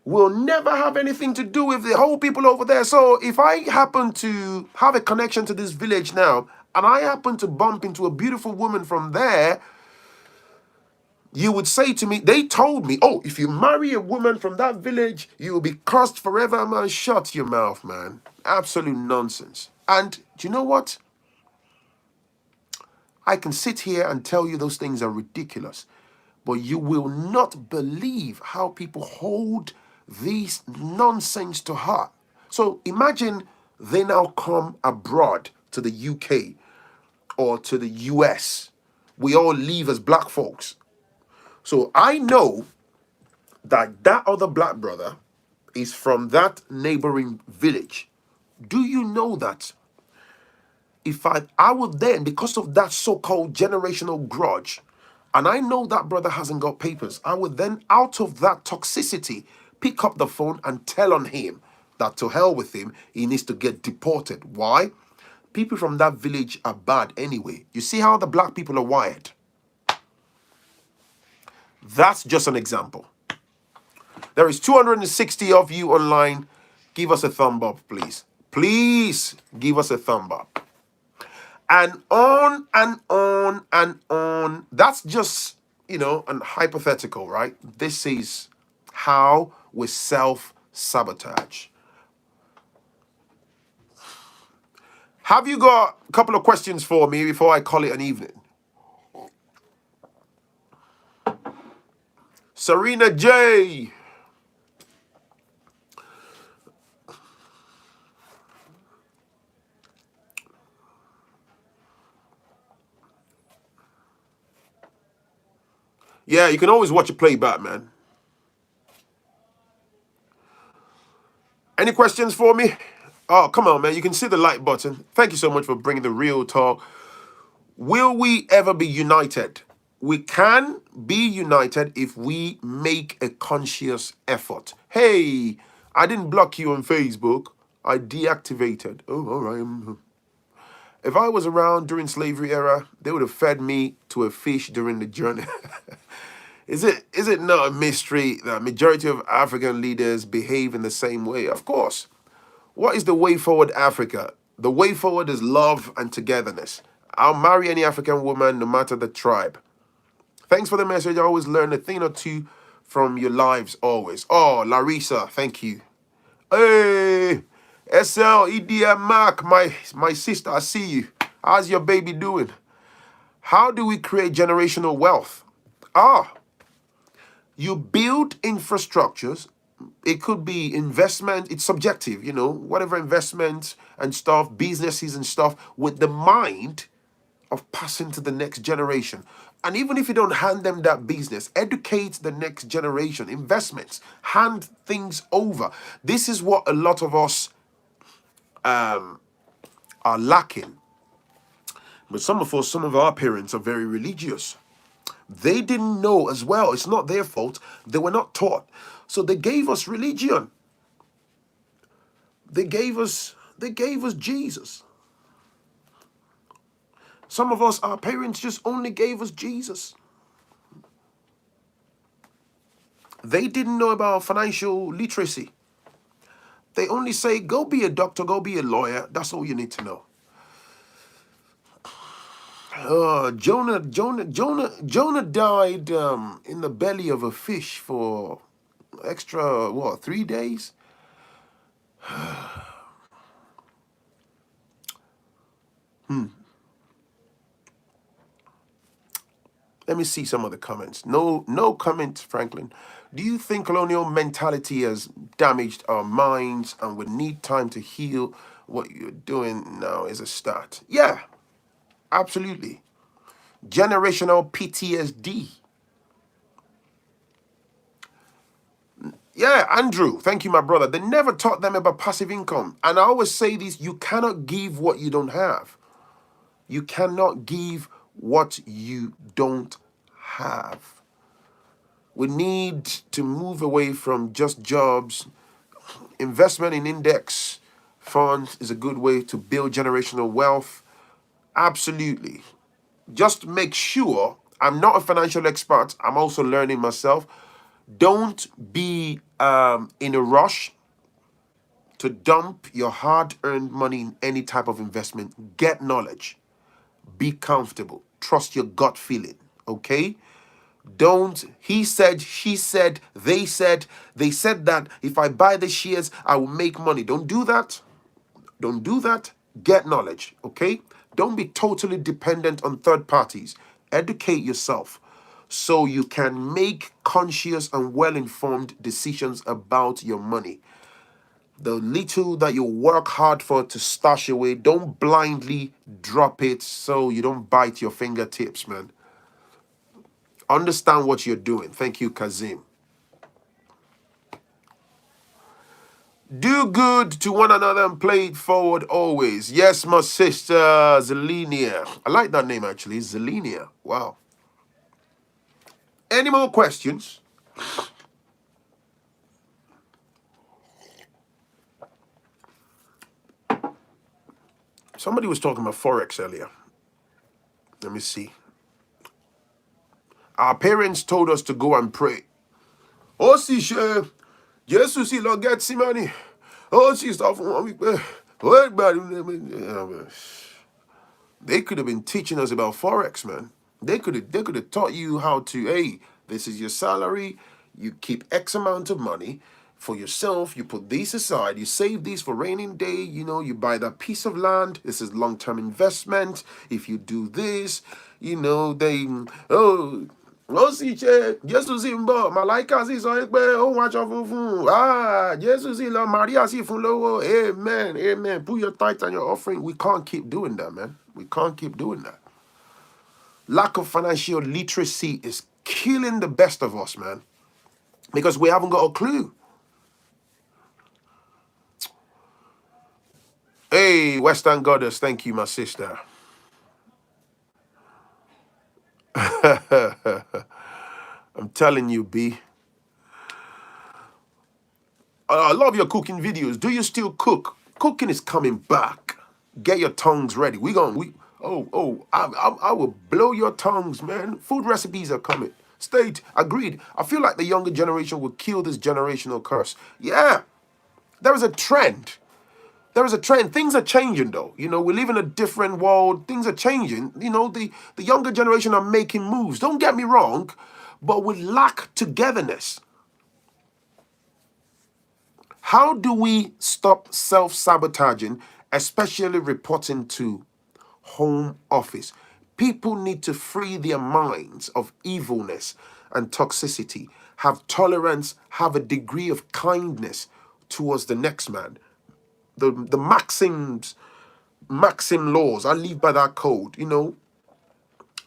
will never have anything to do with the whole people over there. So if I happen to have a connection to this village now, and I happen to bump into a beautiful woman from there, you would say to me, they told me, oh, if you marry a woman from that village, you will be cursed forever. Man, shut your mouth, man. Absolute nonsense. And do you know what? I can sit here and tell you those things are ridiculous, but you will not believe how people hold these nonsense to heart. So imagine they now come abroad to the UK or to the US. We all live as black folks. So I know that other black brother is from that neighboring village. Do you know that if I would then, because of that so-called generational grudge, and I know that brother hasn't got papers, I would then, out of that toxicity, pick up the phone and tell on him that to hell with him, he needs to get deported. Why? People from that village are bad anyway. You see how the black people are wired? That's just an example. There is 260 of you online. Give us a thumb up, please. Please give us a thumb up. And on and on and on. That's just, an hypothetical, right? This is how we self-sabotage. Have you got a couple of questions for me before I call it an evening? Serena J. Yeah, you can always watch a playback, man. Any questions for me? Oh, come on, man. You can see the like button. Thank you so much for bringing the real talk. Will we ever be united? We can be united if we make a conscious effort. Hey, I didn't block you on Facebook. I deactivated. Oh, all right. If I was around during slavery era, they would have fed me to a fish during the journey. Is it not a mystery that majority of African leaders behave in the same way? Of course. What is the way forward, Africa? The way forward is love and togetherness. I'll marry any African woman, no matter the tribe. Thanks for the message. I always learn a thing or two from your lives, always. Oh, Larissa, thank you. Hey, SL, Mark, my sister, I see you. How's your baby doing? How do we create generational wealth? You build infrastructures. It could be investment. It's subjective, whatever investment and stuff, businesses and stuff, with the mind of passing to the next generation. And even if you don't hand them that business, educate the next generation. Investments, hand things over. This is what a lot of us are lacking. But some of our parents are very religious. They didn't know as well. It's not their fault. They were not taught. So they gave us religion. They gave us Jesus. Some of us, our parents just only gave us Jesus. They didn't know about financial literacy. They only say, go be a doctor, go be a lawyer. That's all you need to know. Jonah died in the belly of a fish for extra, 3 days? Let me see some of the comments. No comments, Franklin. Do you think colonial mentality has damaged our minds and would need time to heal? What you're doing now is a start. Yeah, absolutely. Generational PTSD. Yeah, Andrew, thank you, my brother. They never taught them about passive income. And I always say this, you cannot give what you don't have. You cannot give what you don't have. We need to move away from just jobs. Investment in index funds is a good way to build generational wealth. Absolutely. Just make sure, I'm not a financial expert. I'm also learning myself. Don't be in a rush to dump your hard-earned money in any type of investment. Get knowledge. Be comfortable. Trust your gut feeling. Okay? Don't, he said, she said, they said that if I buy the shares, I will make money. Don't do that. Don't do that. Get knowledge, okay? Don't be totally dependent on third parties. Educate yourself so you can make conscious and well-informed decisions about your money. The little that you work hard for to stash away, don't blindly drop it so you don't bite your fingertips, man. Understand what you're doing. Thank you, Kazim. Do good to one another and play it forward always. Yes, my sister, Zelenia. I like that name, actually. Zelenia. Wow. Any more questions? Somebody was talking about Forex earlier. Let me see. Our parents told us to go and pray. Oh, see, Jesus, he don't get some money. Oh, see, stuff. They could have been teaching us about Forex, man. They could have taught you how to, hey, this is your salary. You keep X amount of money for yourself. You put these aside. You save these for raining day. You buy that piece of land. This is long-term investment. If you do this, sì, Jésù sì ń bọ̀, màláìka sì sọ pé ó wọ́n aṣọ funfun. Jésù sì lọ, Maria sì fún lówó. Amen, amen. Put your tithe and your offering. We can't keep doing that, man. We can't keep doing that. Lack of financial literacy is killing the best of us, man, because we haven't got a clue. Hey, Western Goddess, thank you, my sister. I'm telling you, B. I love your cooking videos. Do you still cook? Cooking is coming back. Get your tongues ready. I will blow your tongues, man. Food recipes are coming. Agreed. I feel like the younger generation will kill this generational curse. Yeah, there is a trend. There is a trend. Things are changing, though. You know, we live in a different world. Things are changing. You know, the younger generation are making moves. Don't get me wrong, but we lack togetherness. How do we stop self-sabotaging, especially reporting to home office? People need to free their minds of evilness and toxicity, have tolerance, have a degree of kindness towards the next man. The maxim laws, I live by that code. You know,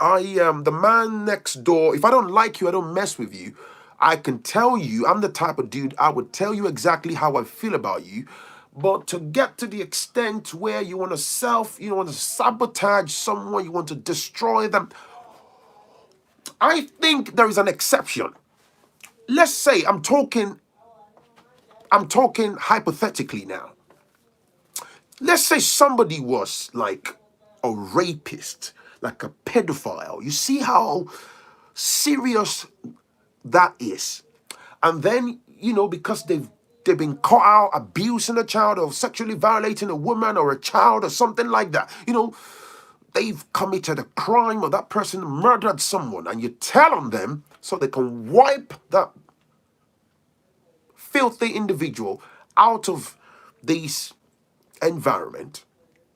I am the man next door. If I don't like you, I don't mess with you. I can tell you, I'm the type of dude, I would tell you exactly how I feel about you. But to get to the extent where you want to sabotage someone, you want to destroy them, I think there is an exception. Let's say I'm talking hypothetically now. Let's say somebody was like a rapist, like a pedophile. You see how serious that is. And then, you know, because they've been caught out abusing a child or sexually violating a woman or a child or something like that. You know, they've committed a crime or that person murdered someone, and you tell on them so they can wipe that filthy individual out of this environment.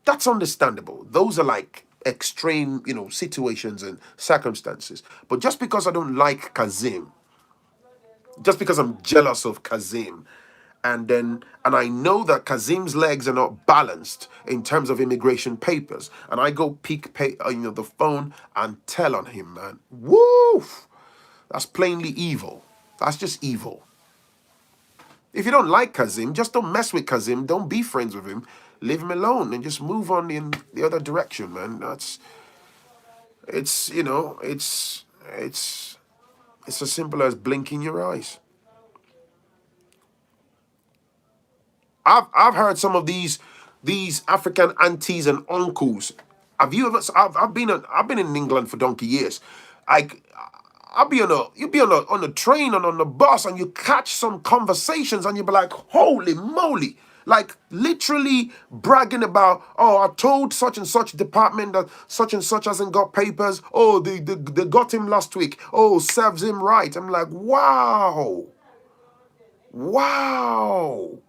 That's understandable. Those are like extreme, you know, situations and circumstances. But just because I don't like Kazim, just because I'm jealous of Kazim, and I know that Kazim's legs are not balanced in terms of immigration papers, and I go the phone and tell on him, man, woo, that's plainly evil. That's just evil. If you don't like Kazim, just don't mess with Kazim. Don't be friends with him. Leave him alone and just move on in the other direction, man. It's as simple as blinking your eyes. I've heard some of these African aunties and uncles. Have you ever? I've been in England for donkey years. You'll be on a train and on the bus, and you catch some conversations, and you'll be like, holy moly. Like literally bragging about, oh, I told such and such department that such and such hasn't got papers. Oh, they got him last week. Oh, serves him right. I'm like, wow. Wow.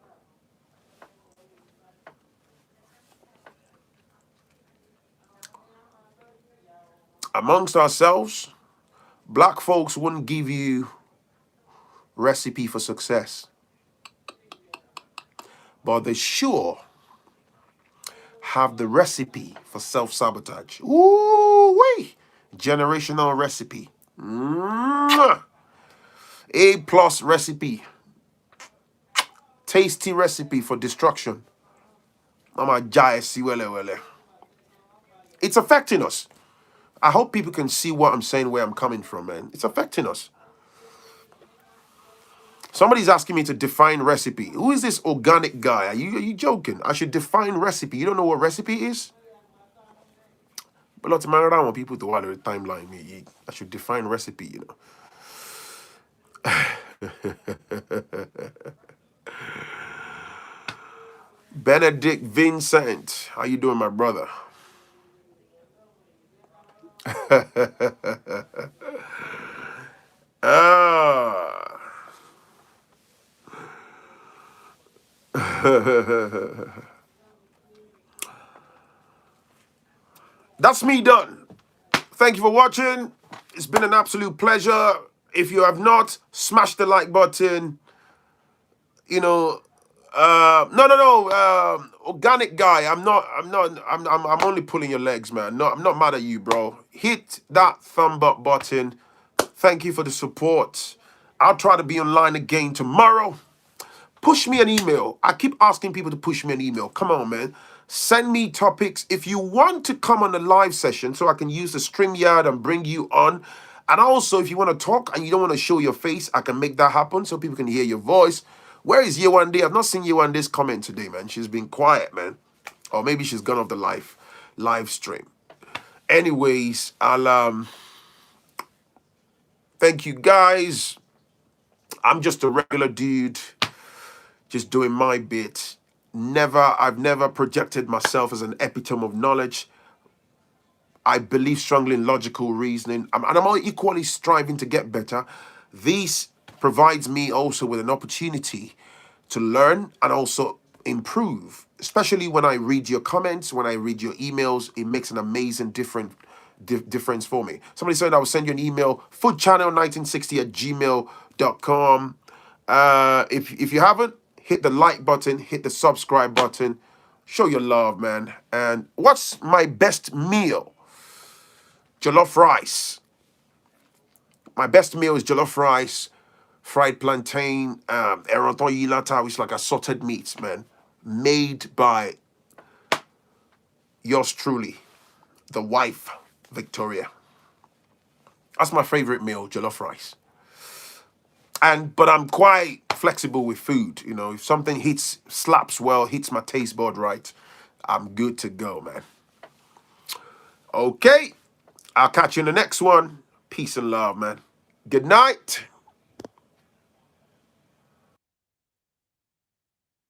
Amongst ourselves, black folks wouldn't give you recipe for success, but they sure have the recipe for self-sabotage. Ooh-wee! Generational recipe. Mwah! A+ recipe. Tasty recipe for destruction. It's affecting us. I hope people can see what I'm saying, where I'm coming from, man. It's affecting us. Somebody's asking me to define recipe. Who is this organic guy? Are you joking? I should define recipe. You don't know what recipe is? But lots of man, I don't want people to water the timeline. I should define recipe, you know. Benedict Vincent. How you doing, my brother? That's me done. Thank you for watching. It's been an absolute pleasure. If you have not, smash the like button. You know, no. Organic guy. I'm only pulling your legs, man. No, I'm not mad at you, bro. Hit that thumb up button. Thank you for the support. I'll try to be online again tomorrow. Push me an email. I keep asking people to push me an email. Come on, man. Send me topics. If you want to come on a live session so I can use the StreamYard and bring you on. And also, if you want to talk and you don't want to show your face, I can make that happen so people can hear your voice. Where is Yewande? I've not seen Yewande's comment today, man. She's been quiet, man. Or maybe she's gone off the live stream. Anyways, I'll thank you guys. I'm just a regular dude, just doing my bit. I've never projected myself as an epitome of knowledge. I believe strongly in logical reasoning, and I'm equally striving to get better. This provides me also with an opportunity to learn and also improve, especially when I read your comments, when I read your emails. It makes an amazing difference for me. Somebody said I will send you an email, foodchannel1960@gmail.com. If you haven't, hit the like button, hit the subscribe button, show your love, man. And what's my best meal? Jollof rice. My best meal is jollof rice, fried plantain, eranton yilata, which is like assorted meats, man. Made by yours truly, the wife, Victoria. That's my favorite meal, jollof rice. But I'm quite flexible with food. You know, if something slaps well, hits my taste bud right, I'm good to go, man. Okay. I'll catch you in the next one. Peace and love, man. Good night.